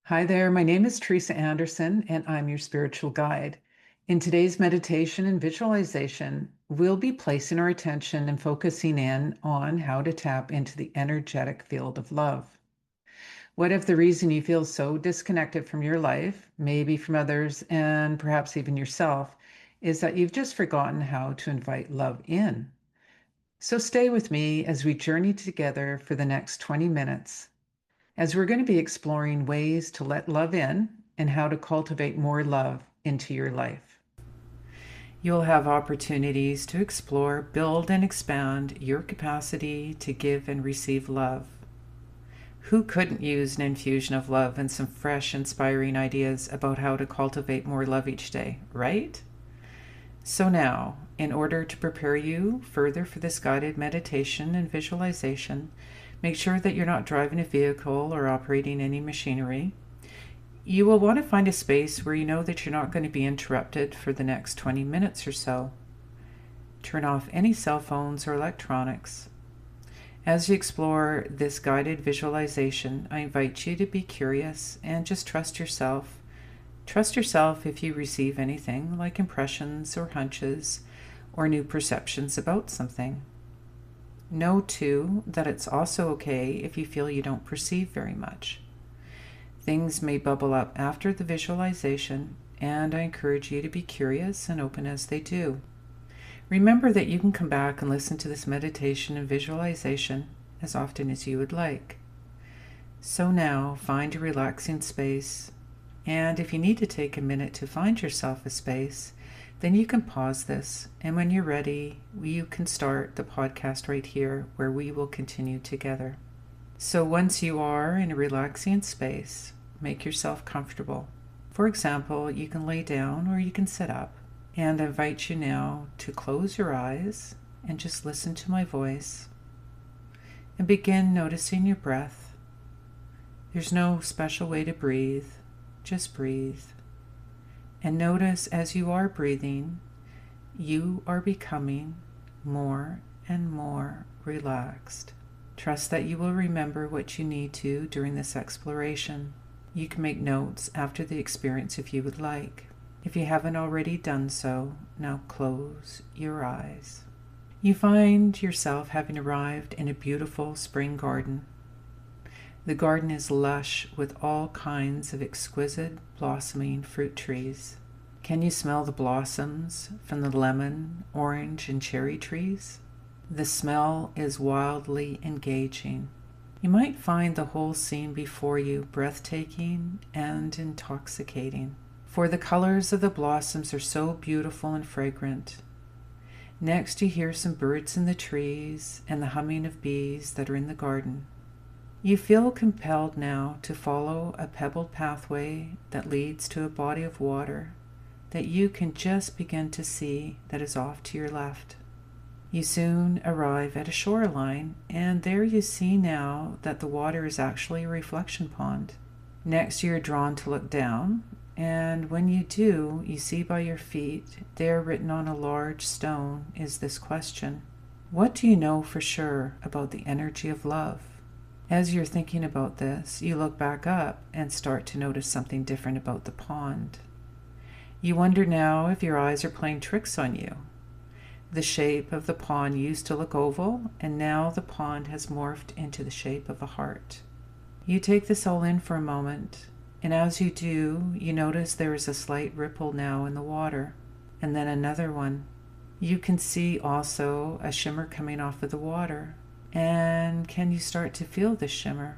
Hi there, my name is Teresa Anderson, and I'm your spiritual guide. In today's meditation and visualization, we'll be placing our attention and focusing in on how to tap into the energetic field of love. What if the reason you feel so disconnected from your life, maybe from others, and perhaps even yourself, is that you've just forgotten how to invite love in? So stay with me as we journey together for the next 20 minutes as we're going to be exploring ways to let love in and how to cultivate more love into your life. You'll have opportunities to explore, build, and expand your capacity to give and receive love. Who couldn't use an infusion of love and some fresh, inspiring ideas about how to cultivate more love each day, right? So now, in order to prepare you further for this guided meditation and visualization, make sure that you're not driving a vehicle or operating any machinery. You will want to find a space where you know that you're not going to be interrupted for the next 20 minutes or so. Turn off any cell phones or electronics. As you explore this guided visualization, I invite you to be curious and just trust yourself. Trust yourself if you receive anything like impressions or hunches or new perceptions about something. Know, too, that it's also okay if you feel you don't perceive very much. Things may bubble up after the visualization, and I encourage you to be curious and open as they do. Remember that you can come back and listen to this meditation and visualization as often as you would like. So now, find a relaxing space, and if you need to take a minute to find yourself a space, then you can pause this, and when you're ready, you can start the podcast right here where we will continue together. So once you are in a relaxing space, make yourself comfortable. For example, you can lay down or you can sit up, and I invite you now to close your eyes and just listen to my voice and begin noticing your breath. There's no special way to breathe, just breathe. And notice as you are breathing, you are becoming more and more relaxed. Trust that you will remember what you need to during this exploration. You can make notes after the experience if you would like. If you haven't already done so, now close your eyes. You find yourself having arrived in a beautiful spring garden. The garden is lush with all kinds of exquisite blossoming fruit trees. Can you smell the blossoms from the lemon, orange, and cherry trees? The smell is wildly engaging. You might find the whole scene before you breathtaking and intoxicating, for the colors of the blossoms are so beautiful and fragrant. Next, you hear some birds in the trees and the humming of bees that are in the garden. You feel compelled now to follow a pebbled pathway that leads to a body of water that you can just begin to see that is off to your left. You soon arrive at a shoreline, and there you see now that the water is actually a reflection pond. Next, you're drawn to look down, and when you do, you see by your feet, there written on a large stone, is this question: what do you know for sure about the energy of love? As you're thinking about this, you look back up and start to notice something different about the pond. You wonder now if your eyes are playing tricks on you. The shape of the pond used to look oval, and now the pond has morphed into the shape of a heart. You take this all in for a moment, and as you do, you notice there is a slight ripple now in the water, and then another one. You can see also a shimmer coming off of the water, and can you start to feel this shimmer?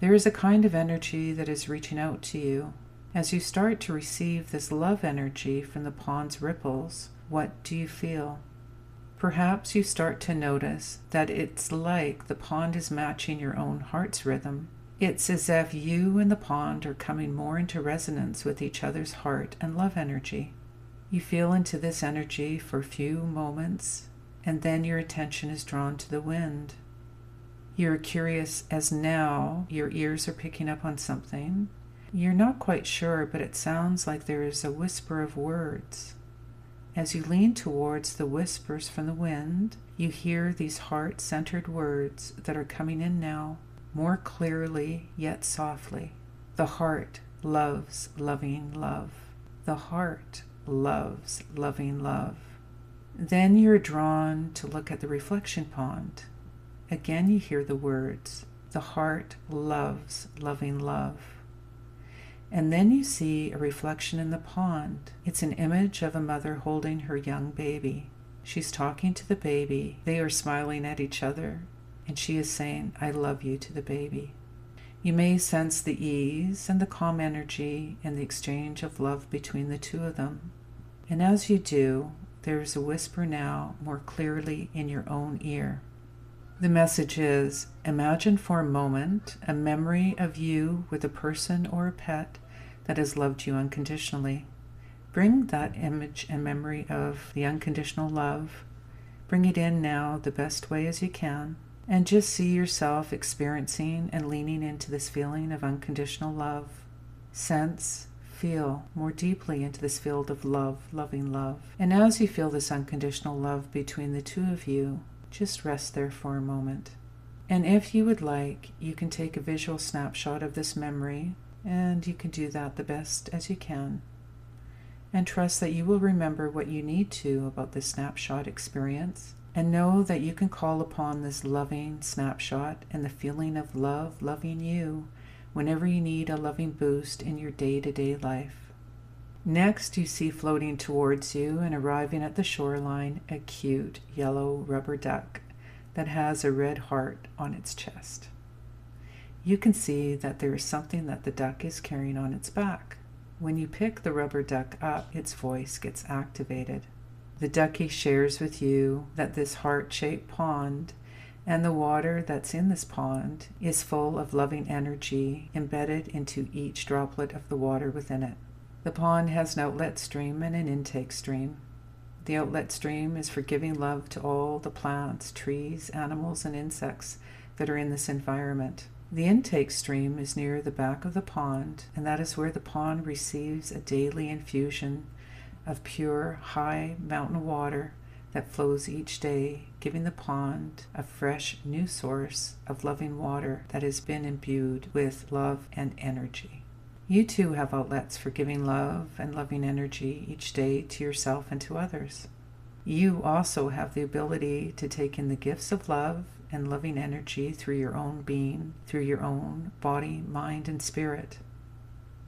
There is a kind of energy that is reaching out to you. As you start to receive this love energy from the pond's ripples, what do you feel? Perhaps you start to notice that it's like the pond is matching your own heart's rhythm. It's as if you and the pond are coming more into resonance with each other's heart and love energy. You feel into this energy for a few moments, and then your attention is drawn to the wind. You're curious as now your ears are picking up on something. You're not quite sure, but it sounds like there is a whisper of words. As you lean towards the whispers from the wind, you hear these heart-centered words that are coming in now, more clearly yet softly. The heart loves loving love. The heart loves loving love. Then you're drawn to look at the reflection pond. Again, you hear the words, the heart loves loving love. And then you see a reflection in the pond. It's an image of a mother holding her young baby. She's talking to the baby. They are smiling at each other, and she is saying, I love you to the baby. You may sense the ease and the calm energy and the exchange of love between the two of them. And as you do, there is a whisper now more clearly in your own ear. The message is, imagine for a moment a memory of you with a person or a pet that has loved you unconditionally. Bring that image and memory of the unconditional love. Bring it in now the best way as you can, and just see yourself experiencing and leaning into this feeling of unconditional love. Sense, feel more deeply into this field of love, loving love. And as you feel this unconditional love between the two of you, just rest there for a moment. And if you would like, you can take a visual snapshot of this memory, and you can do that the best as you can. And trust that you will remember what you need to about this snapshot experience, and know that you can call upon this loving snapshot and the feeling of love loving you whenever you need a loving boost in your day-to-day life. Next, you see floating towards you and arriving at the shoreline a cute yellow rubber duck that has a red heart on its chest. You can see that there is something that the duck is carrying on its back. When you pick the rubber duck up, its voice gets activated. The ducky shares with you that this heart-shaped pond and the water that's in this pond is full of loving energy embedded into each droplet of the water within it. The pond has an outlet stream and an intake stream. The outlet stream is for giving love to all the plants, trees, animals, and insects that are in this environment. The intake stream is near the back of the pond, and that is where the pond receives a daily infusion of pure, high mountain water that flows each day, giving the pond a fresh, new source of loving water that has been imbued with love and energy. You too have outlets for giving love and loving energy each day to yourself and to others. You also have the ability to take in the gifts of love and loving energy through your own being, through your own body, mind, and spirit.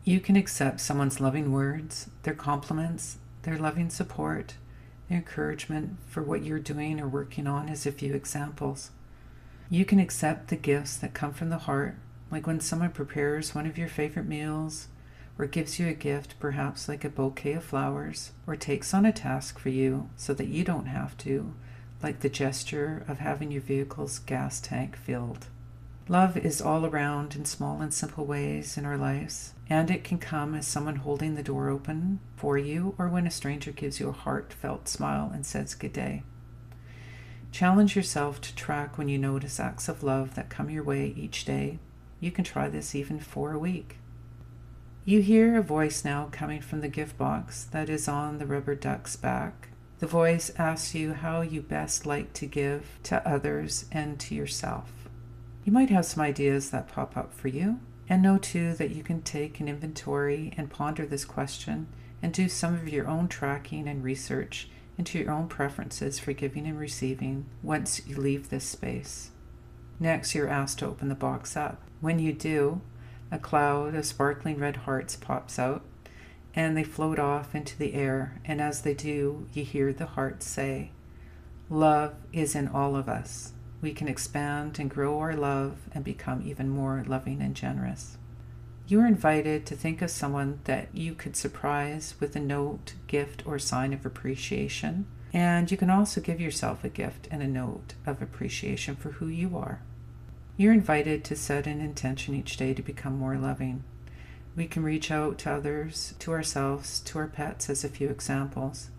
You can accept someone's loving words, their compliments, their loving support, their encouragement for what you're doing or working on as a few examples. You can accept the gifts that come from the heart, like when someone prepares one of your favorite meals, or gives you a gift, perhaps like a bouquet of flowers, or takes on a task for you so that you don't have to, like the gesture of having your vehicle's gas tank filled. Love is all around in small and simple ways in our lives, and it can come as someone holding the door open for you, or when a stranger gives you a heartfelt smile and says good day. Challenge yourself to track when you notice acts of love that come your way each day. You can try this even for a week. You hear a voice now coming from the gift box that is on the rubber duck's back. The voice asks you how you best like to give to others and to yourself. You might have some ideas that pop up for you, and know too that you can take an inventory and ponder this question and do some of your own tracking and research into your own preferences for giving and receiving once you leave this space. Next, you're asked to open the box up. When you do, a cloud of sparkling red hearts pops out, and they float off into the air, and as they do, you hear the hearts say, "Love is in all of us. We can expand and grow our love and become even more loving and generous." You are invited to think of someone that you could surprise with a note, gift, or sign of appreciation, and you can also give yourself a gift and a note of appreciation for who you are. You're invited to set an intention each day to become more loving. We can reach out to others, to ourselves, to our pets as a few examples.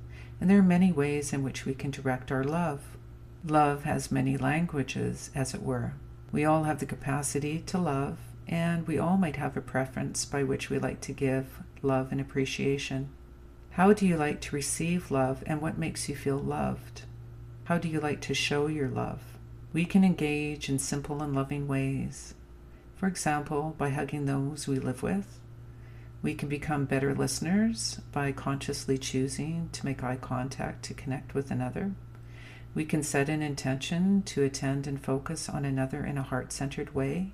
And there are many ways in which we can direct our love. Love has many languages, as it were. We all have the capacity to love, and we all might have a preference by which we like to give love and appreciation. How do you like to receive love, and what makes you feel loved? How do you like to show your love? We can engage in simple and loving ways. For example, by hugging those we live with. We can become better listeners by consciously choosing to make eye contact to connect with another. We can set an intention to attend and focus on another in a heart-centered way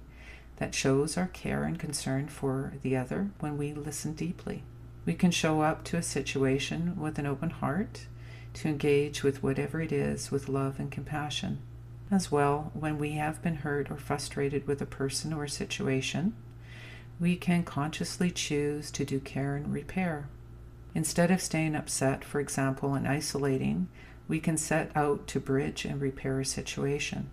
that shows our care and concern for the other when we listen deeply. We can show up to a situation with an open heart to engage with whatever it is with love and compassion. As well, when we have been hurt or frustrated with a person or a situation, we can consciously choose to do care and repair. Instead of staying upset, for example, and isolating, we can set out to bridge and repair a situation.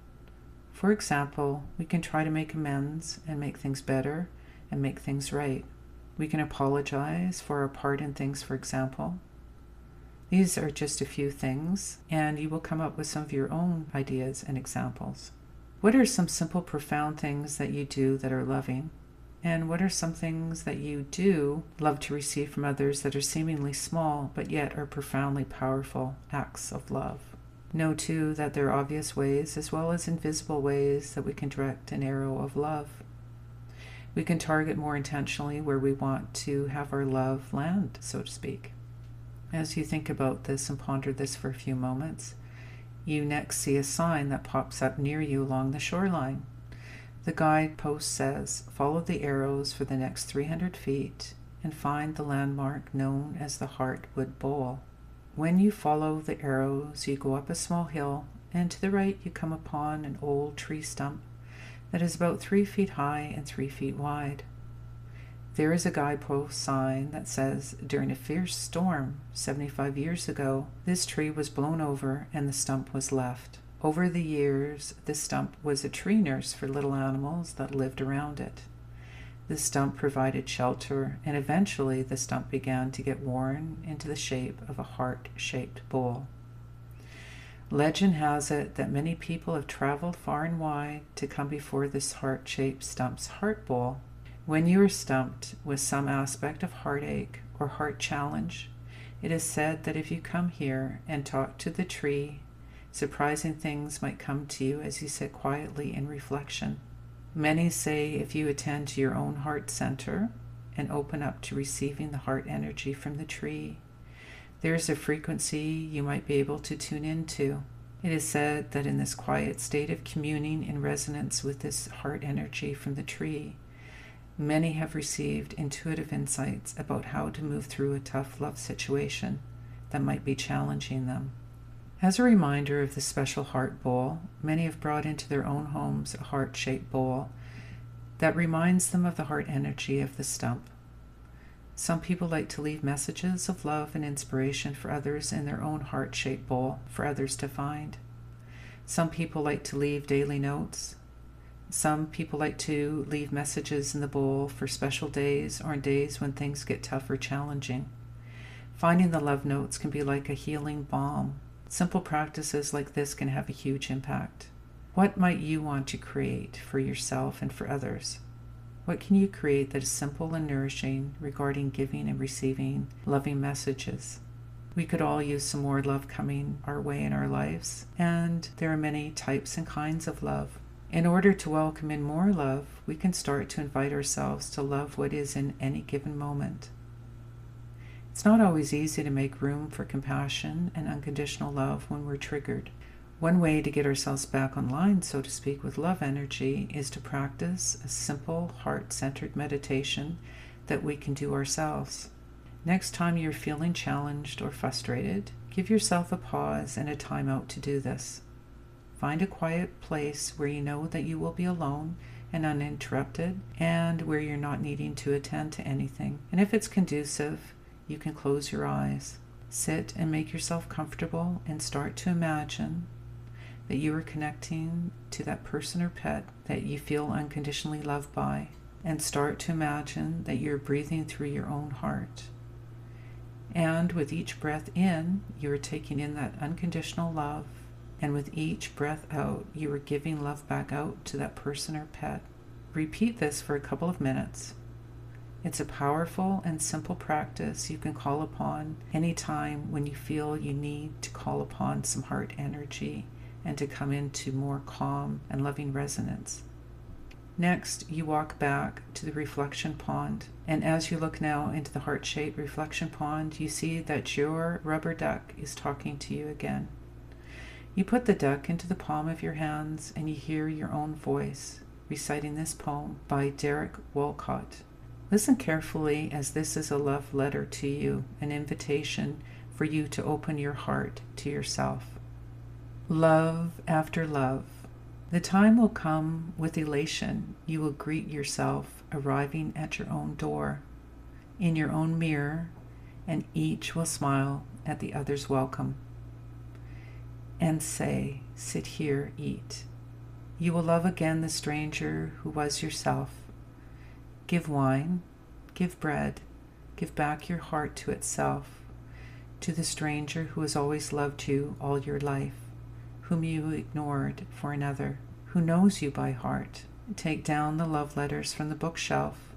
For example, we can try to make amends and make things better and make things right. We can apologize for our part in things, for example. These are just a few things, and you will come up with some of your own ideas and examples. What are some simple, profound things that you do that are loving? And what are some things that you do love to receive from others that are seemingly small, but yet are profoundly powerful acts of love? Know, too, that there are obvious ways as well as invisible ways that we can direct an arrow of love. We can target more intentionally where we want to have our love land, so to speak. As you think about this and ponder this for a few moments, you next see a sign that pops up near you along the shoreline. The guidepost says, follow the arrows for the next 300 feet and find the landmark known as the Heartwood Bowl. When you follow the arrows, you go up a small hill, and to the right you come upon an old tree stump that is about 3 feet high and 3 feet wide. There is a guidepost sign that says, during a fierce storm 75 years ago, this tree was blown over and the stump was left. Over the years, this stump was a tree nurse for little animals that lived around it. The stump provided shelter, and eventually the stump began to get worn into the shape of a heart-shaped bowl. Legend has it that many people have traveled far and wide to come before this heart-shaped stump's heart bowl. When you are stumped with some aspect of heartache or heart challenge, it is said that if you come here and talk to the tree, surprising things might come to you as you sit quietly in reflection. Many say if you attend to your own heart center and open up to receiving the heart energy from the tree, there's a frequency you might be able to tune into. It is said that in this quiet state of communing in resonance with this heart energy from the tree, many have received intuitive insights about how to move through a tough love situation that might be challenging them. As a reminder of the special heart bowl, many have brought into their own homes a heart-shaped bowl that reminds them of the heart energy of the stump. Some people like to leave messages of love and inspiration for others in their own heart-shaped bowl for others to find. Some people like to leave daily notes. Some people like to leave messages in the bowl for special days or on days when things get tough or challenging. Finding the love notes can be like a healing balm. Simple practices like this can have a huge impact. What might you want to create for yourself and for others? What can you create that is simple and nourishing regarding giving and receiving loving messages? We could all use some more love coming our way in our lives, and there are many types and kinds of love. In order to welcome in more love, we can start to invite ourselves to love what is in any given moment. It's not always easy to make room for compassion and unconditional love when we're triggered. One way to get ourselves back online, so to speak, with love energy is to practice a simple, heart-centered meditation that we can do ourselves. Next time you're feeling challenged or frustrated, give yourself a pause and a time out to do this. Find a quiet place where you know that you will be alone and uninterrupted, and where you're not needing to attend to anything. And if it's conducive, you can close your eyes. Sit and make yourself comfortable and start to imagine that you are connecting to that person or pet that you feel unconditionally loved by, and start to imagine that you're breathing through your own heart. And with each breath in, you are taking in that unconditional love, and with each breath out, you are giving love back out to that person or pet. Repeat this for a couple of minutes. It's a powerful and simple practice you can call upon anytime when you feel you need to call upon some heart energy and to come into more calm and loving resonance. Next, you walk back to the reflection pond, and as you look now into the heart-shaped reflection pond, you see that your rubber duck is talking to you again. You put the duck into the palm of your hands, and you hear your own voice reciting this poem by Walcott. Listen carefully, as this is a love letter to you, an invitation for you to open your heart to yourself. Love after love. The time will come with elation. You will greet yourself arriving at your own door, in your own mirror, and each will smile at the other's welcome and say, "Sit here, eat." You will love again the stranger who was yourself. Give wine, give bread, give back your heart to itself, to the stranger who has always loved you all your life, whom you ignored for another, who knows you by heart. Take down the love letters from the bookshelf,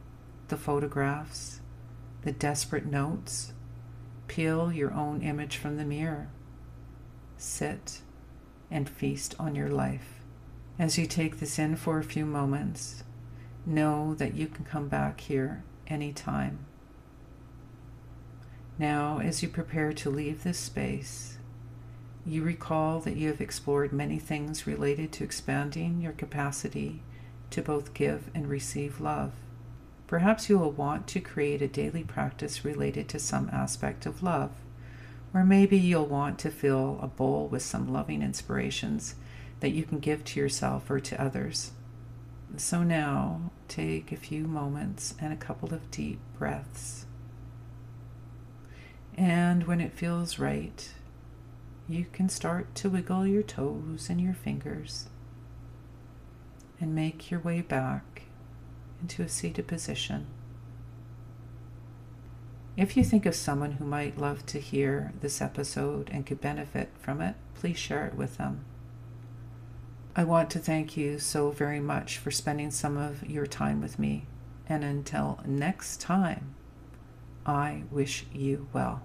the photographs, the desperate notes. Peel your own image from the mirror. Sit and feast on your life. As you take this in for a few moments, know that you can come back here anytime. Now, as you prepare to leave this space, you recall that you have explored many things related to expanding your capacity to both give and receive love. Perhaps you will want to create a daily practice related to some aspect of love, or maybe you'll want to fill a bowl with some loving inspirations that you can give to yourself or to others. So now, take a few moments and a couple of deep breaths. And when it feels right, you can start to wiggle your toes and your fingers and make your way back into a seated position. If you think of someone who might love to hear this episode and could benefit from it, please share it with them. I want to thank you so very much for spending some of your time with me. And until next time, I wish you well.